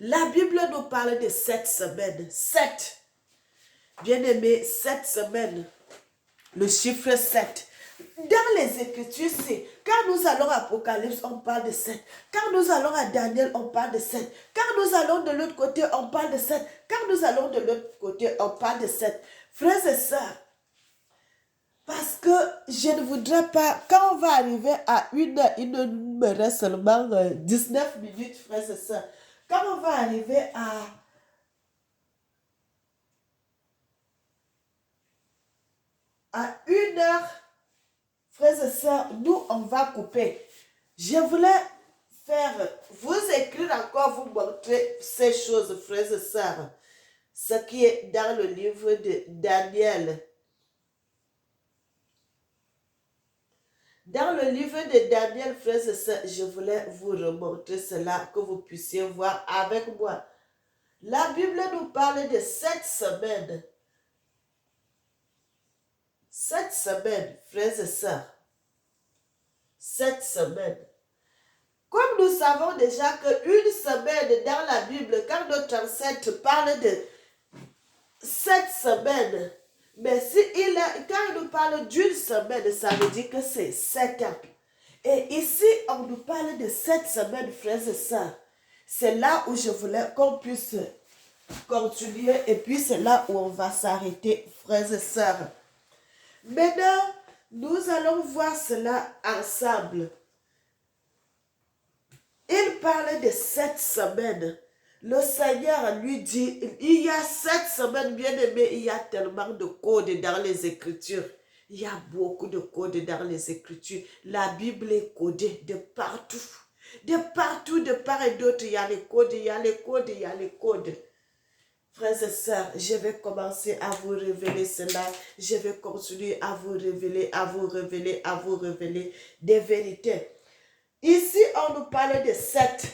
La Bible nous parle de 7 semaines. 7. Bien aimé, 7 semaines. Le chiffre 7. Dans les Écritures, c'est quand nous allons à Apocalypse, on parle de 7. Quand nous allons à Daniel, on parle de 7. Quand nous allons de l'autre côté, on parle de 7. Quand nous allons de l'autre côté, on parle de 7. Frères et sœurs, parce que je ne voudrais pas, quand on va arriver à une heure, il me reste seulement 19 minutes, frères et sœurs. Quand on va arriver à une heure, frères et sœurs, nous, on va couper. Je voulais vous écrire encore, vous montrer ces choses, frères et sœurs. Ce qui est dans le livre de Daniel. Dans le livre de Daniel, frères et sœurs, je voulais vous remontrer cela, que vous puissiez voir avec moi. La Bible nous parle de 7 semaines. 7 semaines, frères et sœurs. 7 semaines. Comme nous savons déjà qu'une semaine dans la Bible, quand notre ancêtre parle de 7 semaines, mais quand il nous parle d'une semaine, ça veut dire que c'est 7 ans. Et ici, on nous parle de 7 semaines, frères et sœurs. C'est là où je voulais qu'on puisse continuer et puis c'est là où on va s'arrêter, frères et sœurs. Maintenant, nous allons voir cela ensemble. Il parle de 7 semaines. Le Seigneur lui dit, il y a 7 semaines, bien aimé, il y a tellement de codes dans les Écritures. Il y a beaucoup de codes dans les Écritures. La Bible est codée de partout. De partout, de part et d'autre, il y a les codes, il y a les codes, il y a les codes. Frères et sœurs, je vais commencer à vous révéler cela. Je vais continuer à vous révéler, à vous révéler, à vous révéler des vérités. Ici, on nous parle de 7.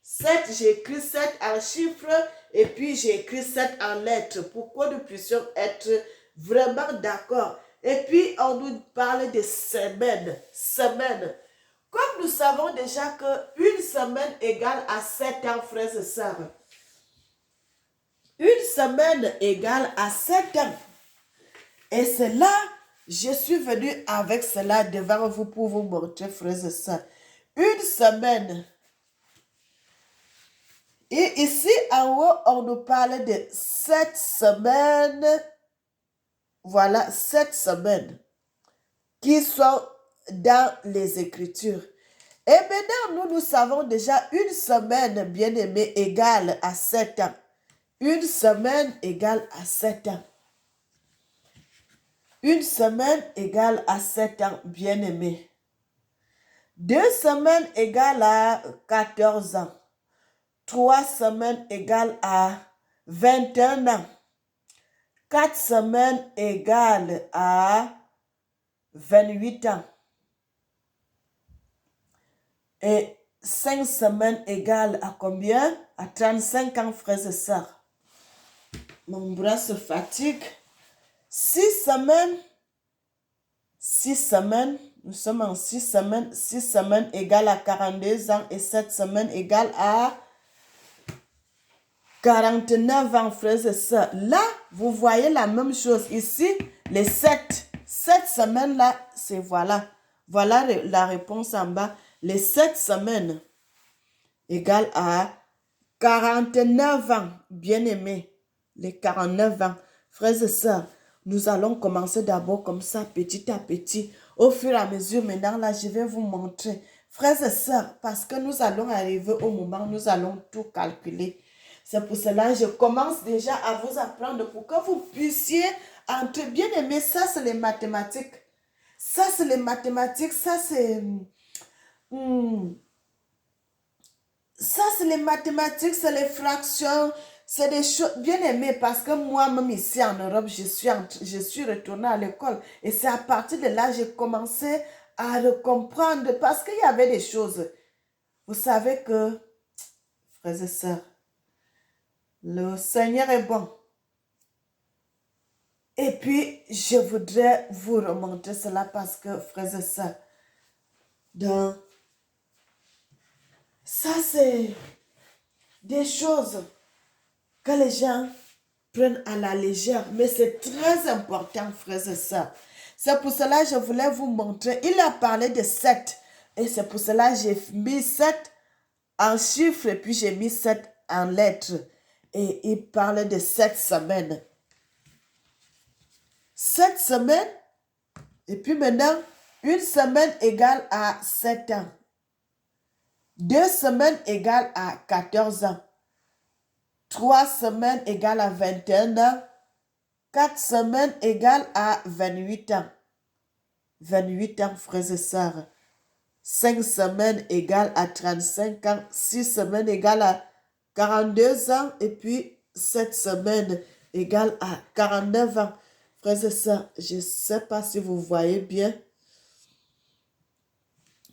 7, j'ai écrit 7 en chiffres et puis j'ai écrit 7 en lettres pour que nous puissions être vraiment d'accord. Et puis, on nous parle de semaines. Semaines. Comme nous savons déjà qu'une semaine égale à 7 ans, frères et sœurs. Une semaine égale à 7 ans. Et c'est là, je suis venue avec cela devant vous pour vous montrer, frères et sœurs. Une semaine. Et ici, en haut, on nous parle de 7 semaines. Voilà, 7 semaines qui sont dans les Écritures. Et maintenant, nous savons déjà une semaine, bien aimée, égale à 7 ans. Une semaine égale à 7 ans. Une semaine égale à 7 ans, bien aimé. 2 semaines égale à 14 ans. 3 semaines égale à 21 ans. 4 semaines égale à 28 ans. Et 5 semaines égale à combien? À 35 ans, frères et sœurs. Mon bras se fatigue. 6 semaines 6 semaines, nous sommes en 6 semaines. 6 semaines égale à 42 ans et 7 semaines égale à 49 ans, frères et sœurs. Là, vous voyez la même chose. Ici, les 7. 7 semaines là, c'est voilà. Voilà la réponse en bas. Les 7 semaines égale à 49 ans. Bien aimé. Les 49 ans. Frères et sœurs, nous allons commencer d'abord comme ça, petit à petit. Au fur et à mesure, maintenant là, je vais vous montrer. Frères et sœurs, parce que nous allons arriver au moment où nous allons tout calculer. C'est pour cela que je commence déjà à vous apprendre pour que vous puissiez entrer. Bien aimé, ça c'est les mathématiques. Ça c'est les mathématiques, ça c'est... ça c'est les mathématiques, c'est les fractions, c'est des choses bien aimées parce que moi-même ici en Europe, je suis retournée à l'école. Et c'est à partir de là que j'ai commencé à le comprendre parce qu'il y avait des choses. Vous savez que, frères et sœurs, le Seigneur est bon. Et puis, je voudrais vous remontrer cela parce que, frères et sœurs, ça c'est des choses que les gens prennent à la légère, mais c'est très important, frères et sœurs. C'est pour cela que je voulais vous montrer. Il a parlé de 7, et c'est pour cela que j'ai mis 7 en chiffres, et puis j'ai mis 7 en lettres. Et il parle de 7 semaines. 7 semaines, et puis maintenant, une semaine égale à 7 ans. 2 semaines égale à 14 ans. 3 semaines égale à 21 ans. 4 semaines égale à 28 ans. 28 ans, frères et sœurs. 5 semaines égale à 35 ans. 6 semaines égale à 42 ans. Et puis 7 semaines égale à 49 ans. Frères et sœurs, je ne sais pas si vous voyez bien.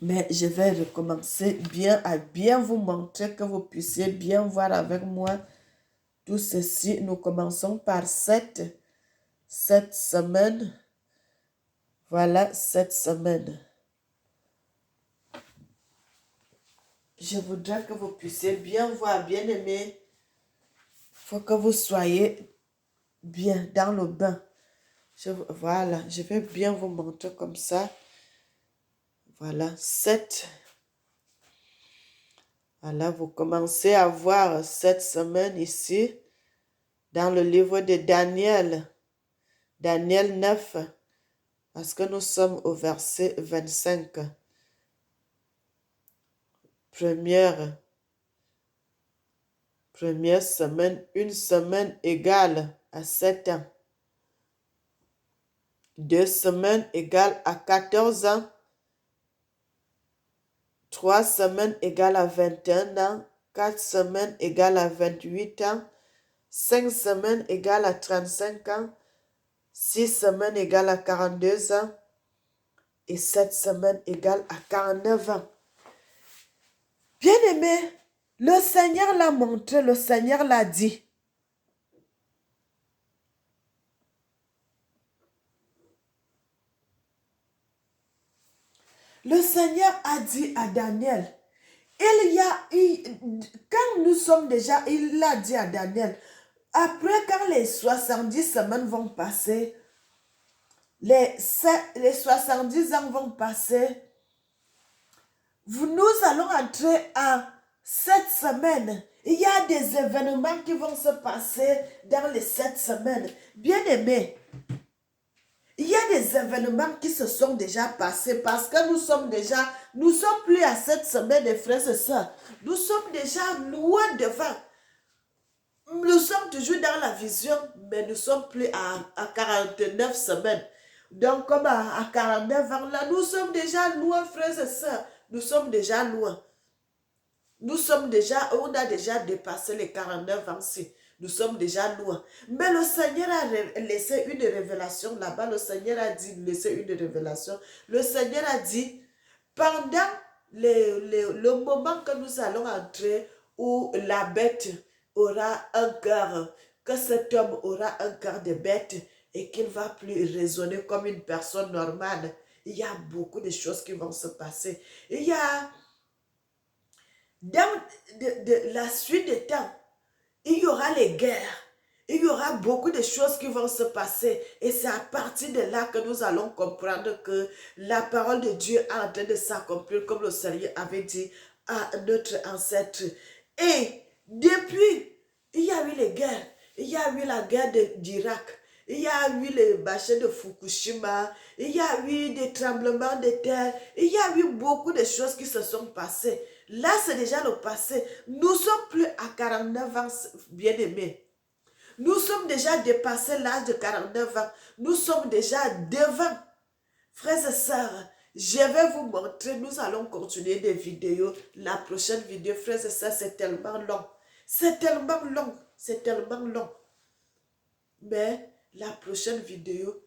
Mais je vais recommencer bien à bien vous montrer que vous puissiez bien voir avec moi tout ceci. Nous commençons par 7 semaines. Voilà, 7 semaines. Je voudrais que vous puissiez bien voir, bien aimer. Il faut que vous soyez bien dans le bain. Voilà, je vais bien vous montrer comme ça. Voilà, 7. Voilà, vous commencez à voir 7 semaines ici dans le livre de Daniel. Daniel 9, parce que nous sommes au verset 25. Première semaine, une semaine égale à 7 ans. 2 semaines égale à 14 ans. 3 semaines égale à 21 ans. 4 semaines égale à 28 ans. 5 semaines égale à 35 ans. 6 semaines égale à 42 ans. Et 7 semaines égale à 49 ans. Bien-aimé, le Seigneur l'a montré, le Seigneur l'a dit. Le Seigneur a dit à Daniel, quand nous sommes déjà, il l'a dit à Daniel, après quand les 70 semaines vont passer, les 70 ans vont passer, nous allons entrer en 7 semaines. Il y a des événements qui vont se passer dans les 7 semaines. Bien aimé, il y a des événements qui se sont déjà passés parce que nous sommes plus à 7 semaines de frères et sœurs. Nous sommes déjà loin devant. Nous sommes toujours dans la vision, mais nous sommes plus à 49 semaines. Donc, comme à 49 ans, là, nous sommes déjà loin, frères et sœurs. Nous sommes déjà loin. On a déjà dépassé les 49 ans. Nous sommes déjà loin. Mais le Seigneur a laissé une révélation là-bas. Le Seigneur a dit, laissé une révélation. Le Seigneur a dit, pendant le moment que nous allons entrer, où la bête aura un cœur, que cet homme aura un cœur de bête, et qu'il ne va plus raisonner comme une personne normale, il y a beaucoup de choses qui vont se passer. Il y a, dans la suite des temps, il y aura les guerres. Il y aura beaucoup de choses qui vont se passer. Et c'est à partir de là que nous allons comprendre que la parole de Dieu est en train de s'accomplir comme le Seigneur avait dit à notre ancêtre. Et depuis, il y a eu les guerres. Il y a eu la guerre d'Irak. Il y a eu les bâchers de Fukushima. Il y a eu des tremblements de terre. Il y a eu beaucoup de choses qui se sont passées. Là, c'est déjà le passé. Nous ne sommes plus à 49 ans, bien-aimés. Nous sommes déjà dépassé l'âge de 49 ans. Nous sommes déjà devant. Frères et sœurs, je vais vous montrer. Nous allons continuer des vidéos. La prochaine vidéo, frères et sœurs, c'est tellement long. C'est tellement long. C'est tellement long. Mais la prochaine vidéo,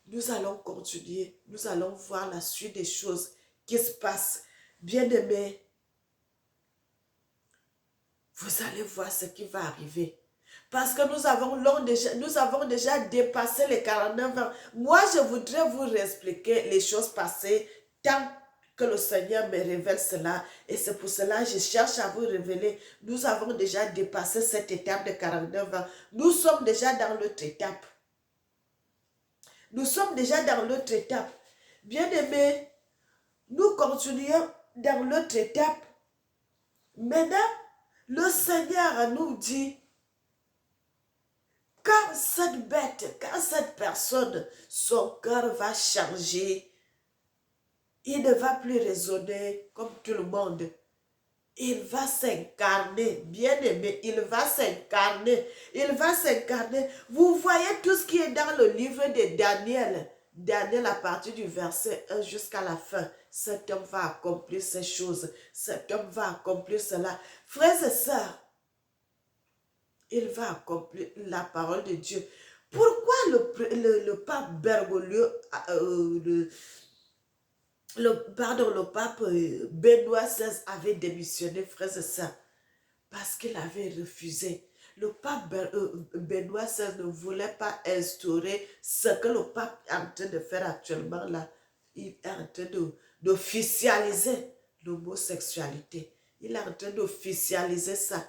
nous allons continuer. Nous allons voir la suite des choses qui se passent. Bien-aimés, vous allez voir ce qui va arriver. Parce que nous avons déjà dépassé les 49 ans. Moi, je voudrais vous réexpliquer les choses passées tant que le Seigneur me révèle cela. Et c'est pour cela que je cherche à vous révéler. Nous avons déjà dépassé cette étape de 49 ans. Nous sommes déjà dans l'autre étape. Nous sommes déjà dans l'autre étape. Bien-aimés, nous continuons dans l'autre étape. Maintenant, le Seigneur nous dit, quand cette bête, quand cette personne, son cœur va changer, il ne va plus raisonner comme tout le monde. Il va s'incarner, bien aimé, il va s'incarner, il va s'incarner. Vous voyez tout ce qui est dans le livre de Daniel. Daniel, à partir du verset 1 jusqu'à la fin, cet homme va accomplir ces choses. Cet homme va accomplir cela. Frères et sœurs, il va accomplir la parole de Dieu. Pourquoi le pape Bergoglio, le pape Benoît XVI avait démissionné, frères et sœurs, parce qu'il avait refusé. Le pape Benoît XVI ne voulait pas instaurer ce que le pape est en train de faire actuellement là. Il est en train d'officialiser l'homosexualité. Il est en train d'officialiser ça.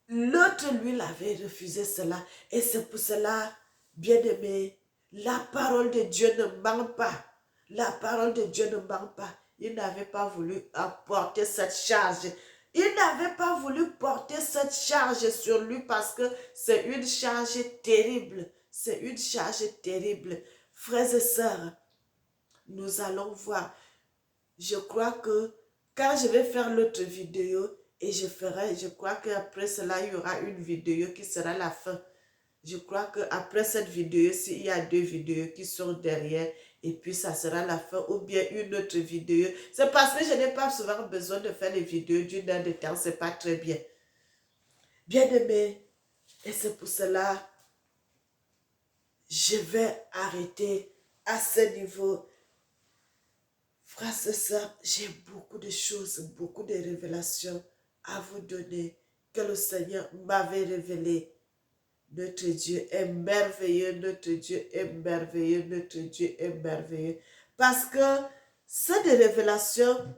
L'autre, lui, l'avait refusé cela. Et c'est pour cela, bien-aimé, la parole de Dieu ne ment pas. La parole de Dieu ne ment pas. Il n'avait pas voulu apporter cette charge. Il n'avait pas voulu porter cette charge sur lui parce que c'est une charge terrible. C'est une charge terrible. Frères et sœurs, nous allons voir. Je crois que quand je vais faire l'autre vidéo, et je crois qu'après cela, il y aura une vidéo qui sera la fin. Je crois qu'après cette vidéo, s'il y a deux vidéos qui sont derrière, et puis ça sera la fin, ou bien une autre vidéo. C'est parce que je n'ai pas souvent besoin de faire les vidéos d'une heure de temps, c'est pas très bien. Bien aimé, et c'est pour cela, je vais arrêter à ce niveau. Frères et sœurs, j'ai beaucoup de choses, beaucoup de révélations à vous donner que le Seigneur m'avait révélé. Notre Dieu est merveilleux, notre Dieu est merveilleux, notre Dieu est merveilleux. Parce que c'est des révélations,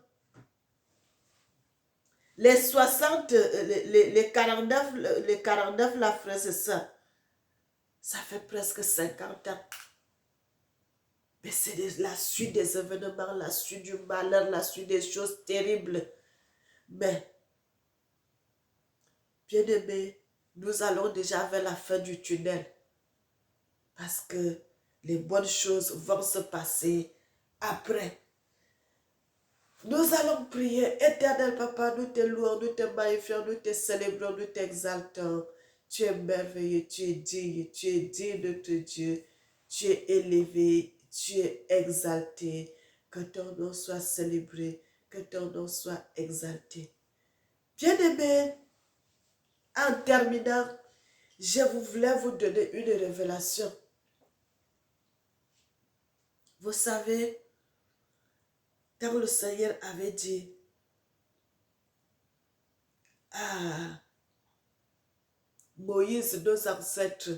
les 60, les 49, la frère et sœurs, ça fait presque 50 ans. Mais c'est la suite des événements, la suite du malheur, la suite des choses terribles. Mais, bien-aimés, nous allons déjà vers la fin du tunnel. Parce que les bonnes choses vont se passer après. Nous allons prier. Éternel Papa, nous te louons, nous te magnifions, nous te célébrons, nous t'exaltons. Tu es merveilleux, tu es digne, notre Dieu. Tu es élevé, tu es exalté. Que ton nom soit célébré, que ton nom soit exalté. Bien-aimés, en terminant, je voulais vous donner une révélation. Vous savez, quand le Seigneur avait dit à Moïse, nos ancêtres,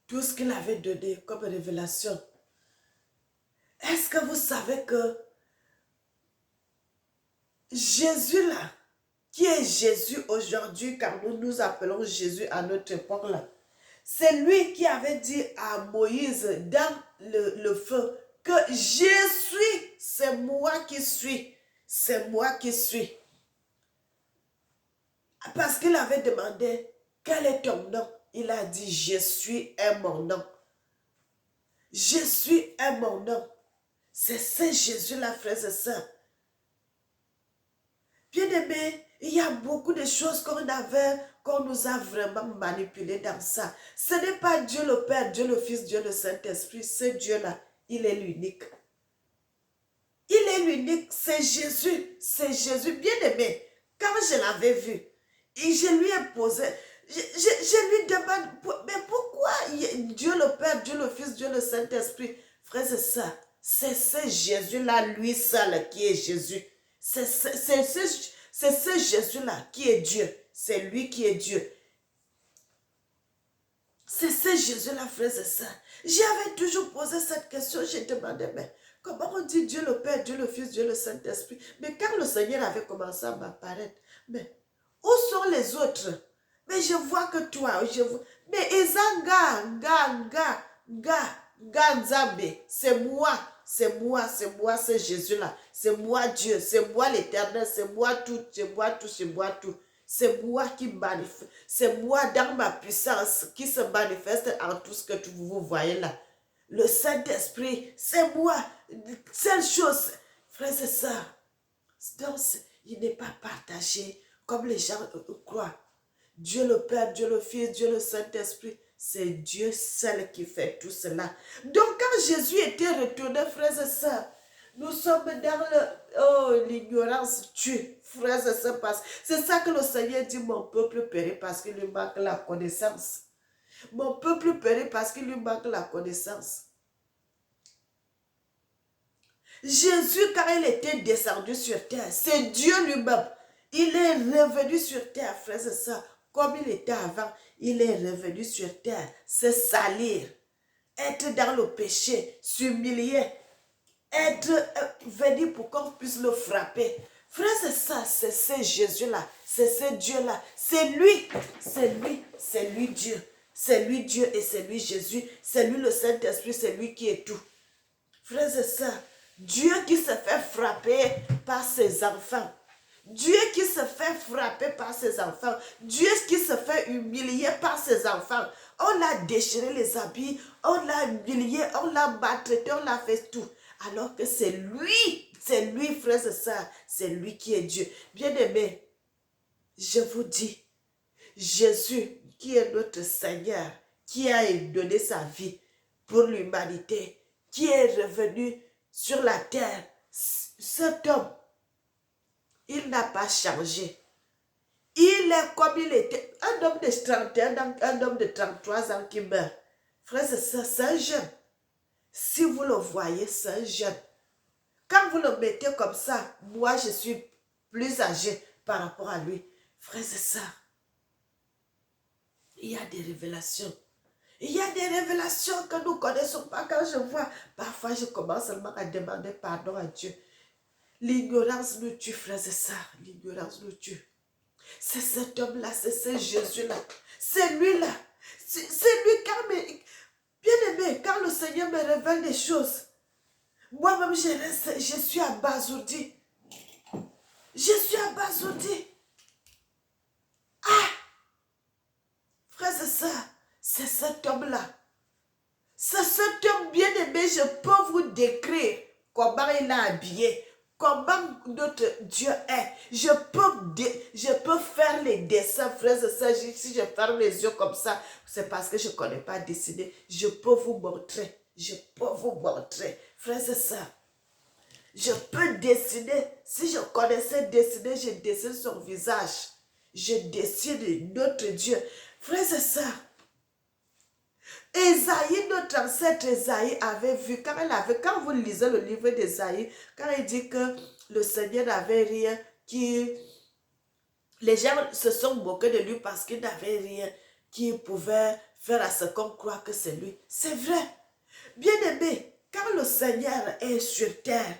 tout ce qu'il avait donné comme révélation. Est-ce que vous savez que Jésus là, qui est Jésus aujourd'hui, car nous nous appelons Jésus à notre époque là, c'est lui qui avait dit à Moïse dans le feu que je suis, c'est moi qui suis, c'est moi qui suis. Parce qu'il avait demandé, quel est ton nom? Il a dit, je suis est mon nom. Je suis est mon nom. C'est ce Jésus-là, frères et sœurs. Bien-aimés, il y a beaucoup de choses qu'on nous a vraiment manipulées dans ça. Ce n'est pas Dieu le Père, Dieu le Fils, Dieu le Saint-Esprit. Ce Dieu-là, il est l'unique. Il est l'unique, c'est Jésus. C'est Jésus, bien-aimé. Quand je l'avais vu, et je lui ai posé, je lui demande, mais pourquoi Dieu le Père, Dieu le Fils, Dieu le Saint-Esprit? Frère, c'est ça. C'est ce Jésus-là, lui seul, qui est Jésus. C'est ce Jésus-là qui est Dieu. C'est lui qui est Dieu. C'est ce Jésus-là, frère, c'est ça. J'avais toujours posé cette question, j'ai demandé, mais comment on dit Dieu le Père, Dieu le Fils, Dieu le Saint-Esprit? Mais quand le Seigneur avait commencé à m'apparaître, mais où sont les autres? Mais je vois que toi, je vois. Mais Nzambe, c'est moi, c'est Jésus-là. C'est moi Dieu, c'est moi l'Éternel, c'est moi tout, c'est moi tout, c'est moi tout. C'est moi qui manifeste, c'est moi dans ma puissance qui se manifeste en tout ce que vous voyez là. Le Saint-Esprit, c'est moi. Seule chose, frère, c'est ça. Donc, il n'est pas partagé comme les gens croient. Dieu le Père, Dieu le Fils, Dieu le Saint-Esprit, c'est Dieu seul qui fait tout cela. Donc quand Jésus était retourné, frères et sœurs, nous sommes dans l'ignorance tue, frères et sœurs. C'est ça que le Seigneur dit, mon peuple périt parce qu'il lui manque la connaissance. Mon peuple périt parce qu'il lui manque la connaissance. Jésus, quand il était descendu sur terre, c'est Dieu lui-même. Il est revenu sur terre, frères et sœurs, comme il était avant. Il est revenu sur terre, se salir, être dans le péché, s'humilier, être venu pour qu'on puisse le frapper. Frères et sœurs, c'est ce Jésus-là, c'est ce Dieu-là, c'est lui Dieu. C'est lui Dieu et c'est lui Jésus, c'est lui le Saint-Esprit, c'est lui qui est tout. Frères et sœurs, Dieu qui se fait frapper par ses enfants. Dieu qui se fait frapper par ses enfants. Dieu qui se fait humilier par ses enfants. On l'a déchiré les habits, on l'a humilié, on l'a maltraité, on l'a fait tout. Alors que c'est lui, frères et sœurs, c'est lui qui est Dieu. Bien-aimés, je vous dis, Jésus qui est notre Seigneur, qui a donné sa vie pour l'humanité, qui est revenu sur la terre, cet homme, il n'a pas changé. Il est comme il était. Un homme de 31 ans, un homme de 33 ans qui meurt. Frère, c'est un jeune. Si vous le voyez, c'est un jeune. Quand vous le mettez comme ça, moi je suis plus âgé par rapport à lui. Frère, c'est ça. Il y a des révélations. Il y a des révélations que nous ne connaissons pas. Quand je vois, parfois je commence seulement à demander pardon à Dieu. L'ignorance nous tue, frères et sœurs. L'ignorance nous tue. C'est cet homme-là, c'est ce Jésus-là. C'est lui-là. C'est lui, car bien aimé, quand le Seigneur me révèle des choses, moi-même je suis abasourdi. Je suis abasourdi. Ah! Frères et sœurs, c'est cet homme-là. C'est cet homme bien-aimé, je peux vous décrire comment il a habillé, comment notre Dieu est. Je peux faire les dessins, frères et sœurs. Si je ferme les yeux comme ça, c'est parce que je ne connais pas dessiner. Je peux vous montrer. Je peux vous montrer, frères et sœurs. Je peux dessiner. Si je connaissais dessiner, je dessine son visage. Je dessine notre Dieu. Frères et sœurs, Ésaïe, notre ancêtre Ésaïe avait vu, quand vous lisez le livre d'Ésaïe, quand il dit que le Seigneur n'avait rien, les gens se sont moqués de lui parce qu'il n'avait rien qui pouvait faire à ce qu'on croit que c'est lui. C'est vrai. Bien-aimé, quand le Seigneur est sur terre,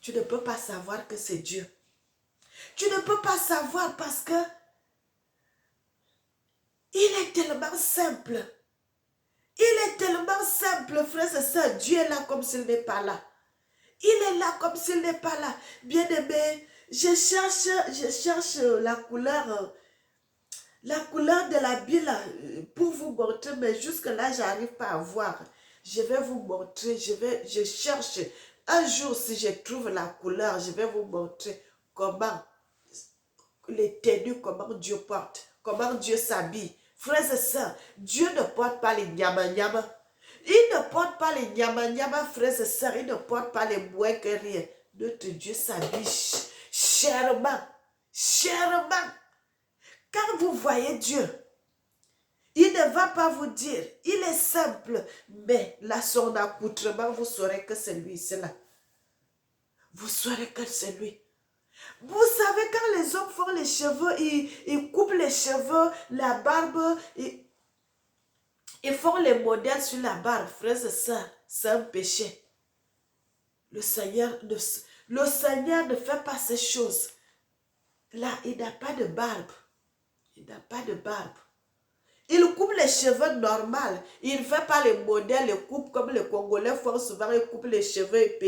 tu ne peux pas savoir que c'est Dieu. Tu ne peux pas savoir parce que il est tellement simple. Il est tellement simple, frères et sœurs. Dieu est là comme s'il n'est pas là. Il est là comme s'il n'est pas là. Bien-aimé, je cherche la couleur de la Bible pour vous montrer, mais jusque-là, je n'arrive pas à voir. Je vais vous montrer, je cherche. Un jour, si je trouve la couleur, je vais vous montrer comment les tenues, comment Dieu porte, comment Dieu s'habille. Frères et sœurs, Dieu ne porte pas les nyama-nyama. Il ne porte pas les nyama-nyama, frères et sœurs. Il ne porte pas les moins que rien. Notre Dieu s'habille chèrement, chèrement. Quand vous voyez Dieu, il ne va pas vous dire, il est simple, mais là, son accoutrement, vous saurez que c'est lui, c'est là. Vous saurez que c'est lui. Vous savez, quand les hommes font les cheveux, ils coupent les cheveux, la barbe, ils font les modèles sur la barbe, frères et sœurs, c'est un péché. Le Seigneur ne fait pas ces choses. Là, il n'a pas de barbe. Il n'a pas de barbe. Il coupe les cheveux normal. Il ne fait pas les modèles, les coupes comme les Congolais font souvent, ils coupent les cheveux épais.